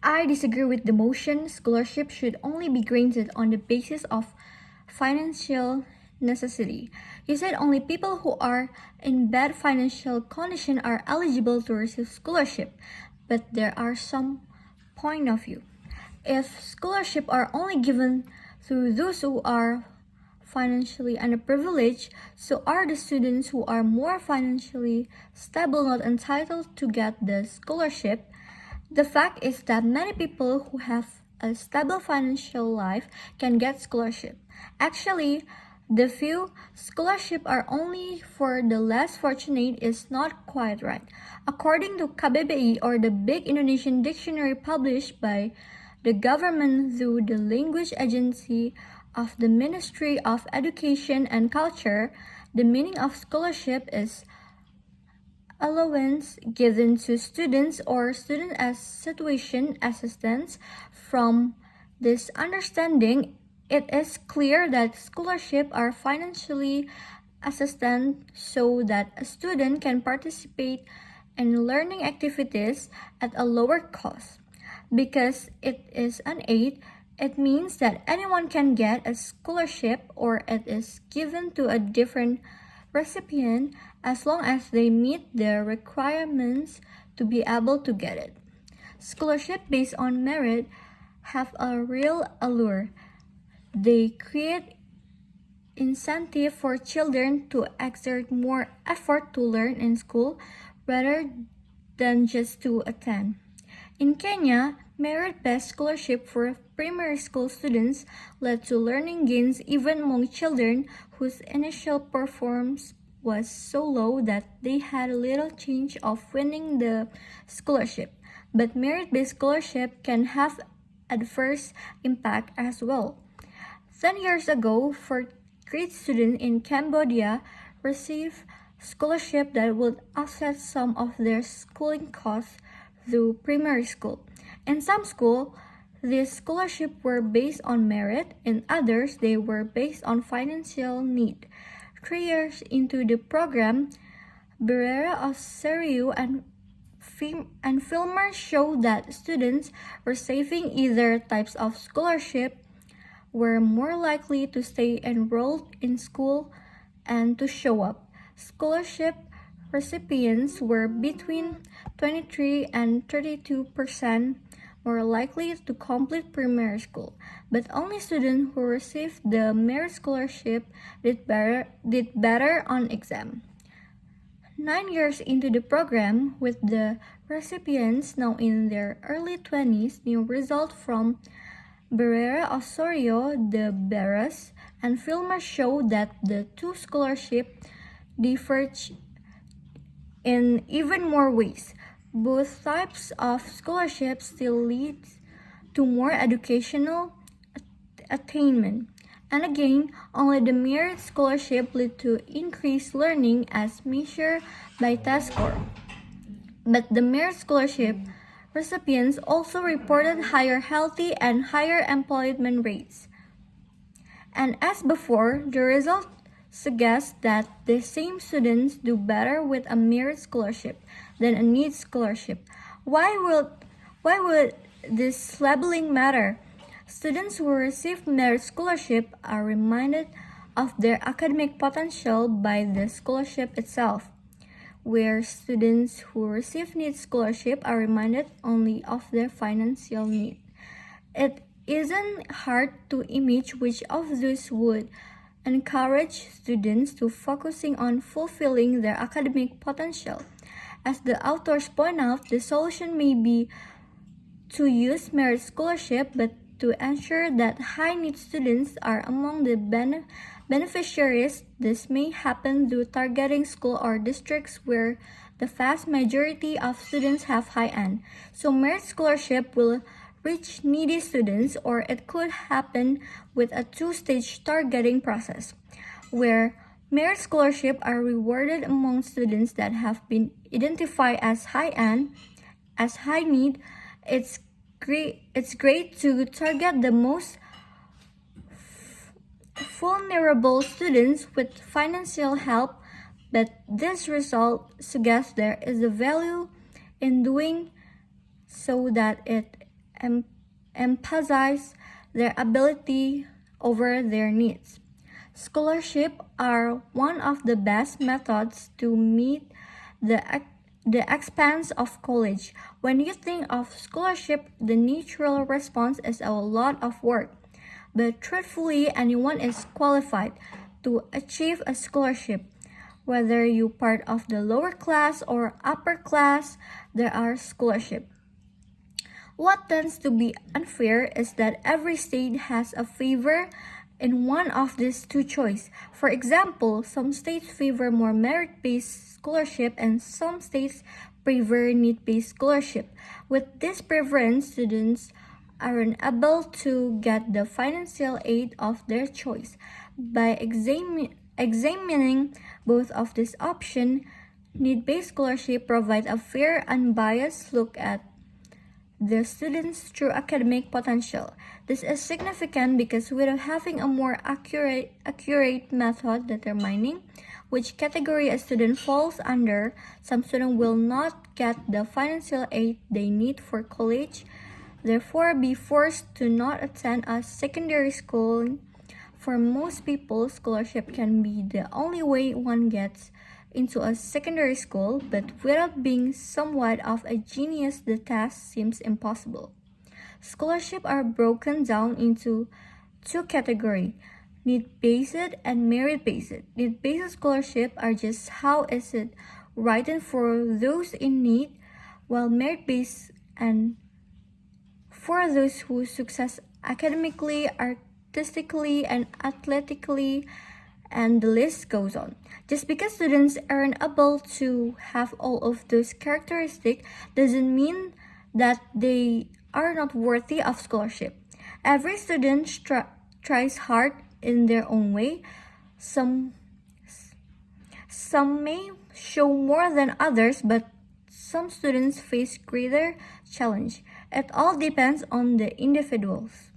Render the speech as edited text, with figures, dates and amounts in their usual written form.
I disagree with the motion. Scholarship should only be granted on the basis of financial necessity. You said only people who are in bad financial condition are eligible to receive scholarship, but there are some point of view. If scholarship are only given to those who are financially underprivileged, so are the students who are more financially stable not entitled to get the scholarship. The fact is that many people who have a stable financial life can get scholarship. Actually, the view scholarship are only for the less fortunate is not quite right. According to KBBI, or the Big Indonesian Dictionary published by the government through the language agency of the Ministry of Education and Culture, the meaning of scholarship is allowance given to students or student as situation assistance. From this understanding, it is clear that scholarships are financially assistance so that a student can participate in learning activities at a lower cost. Because it is an aid, it means that anyone can get a scholarship, or it is given to a different recipient as long as they meet the requirements to be able to get it. Scholarship based on merit have a real allure. They create incentive for children to exert more effort to learn in school rather than just to attend. In Kenya, merit-based scholarship for primary school students led to learning gains even among children whose initial performance was so low that they had little chance of winning the scholarship. But merit-based scholarship can have adverse impact as well. 10 years ago, fourth-grade students in Cambodia received scholarship that would offset some of their schooling costs through primary school. In some schools, these scholarships were based on merit. In others, they were based on financial need. 3 years into the program, Barrera Osorio and Filmer showed that students receiving either types of scholarship were more likely to stay enrolled in school and to show up. Scholarship recipients were between 23 and 32% more likely to complete primary school, but only students who received the merit scholarship did better on exam. 9 years into the program, with the recipients now in their early 20s, new results from Barrera Osorio, the Barras, and Filmer show that the two scholarships diverge in even more ways. Both types of scholarships still lead to more educational attainment. And again, only the merit scholarship lead to increased learning as measured by test score. But the merit scholarship recipients also reported higher healthy and higher employment rates. And as before, the result suggests that the same students do better with a merit scholarship than a need scholarship. Why would this labeling matter? Students who receive merit scholarship are reminded of their academic potential by the scholarship itself, where students who receive need scholarship are reminded only of their financial need. It isn't hard to imagine which of those would encourage students to focusing on fulfilling their academic potential. As the authors point out, the solution may be to use merit scholarship, but to ensure that high-need students are among the beneficiaries. This may happen through targeting schools or districts where the vast majority of students have high end. So merit scholarship will reach needy students, or it could happen with a two-stage targeting process, where merit scholarships are rewarded among students that have been identified as high end, as high need. It's great to target the most vulnerable students with financial help, but this result suggests there is a value in doing so that it emphasize their ability over their needs. Scholarships are one of the best methods to meet the expense of college. When you think of scholarship, the natural response is a lot of work. But truthfully, anyone is qualified to achieve a scholarship. Whether you part of the lower class or upper class, there are scholarships. What tends to be unfair is that every state has a favor in one of these two choices. For example, some states favor more merit-based scholarship and some states favor need-based scholarship. With this preference, students are unable to get the financial aid of their choice. By examining both of these options, need-based scholarship provide a fair, unbiased look at the students' true academic potential. This is significant because without having a more accurate method determining which category a student falls under, some students will not get the financial aid they need for college, therefore be forced to not attend a secondary school. For most people, scholarship can be the only way one gets into a secondary school, but without being somewhat of a genius, the task seems impossible. Scholarships are broken down into two categories, need-based and merit-based. Need-based scholarships are just how is it written for those in need, while merit-based and for those who success academically, artistically, and athletically, and the list goes on. Just because students aren't able to have all of those characteristics doesn't mean that they are not worthy of scholarship. Every student tries hard in their own way. Some may show more than others, but some students face greater challenge. It all depends on the individuals.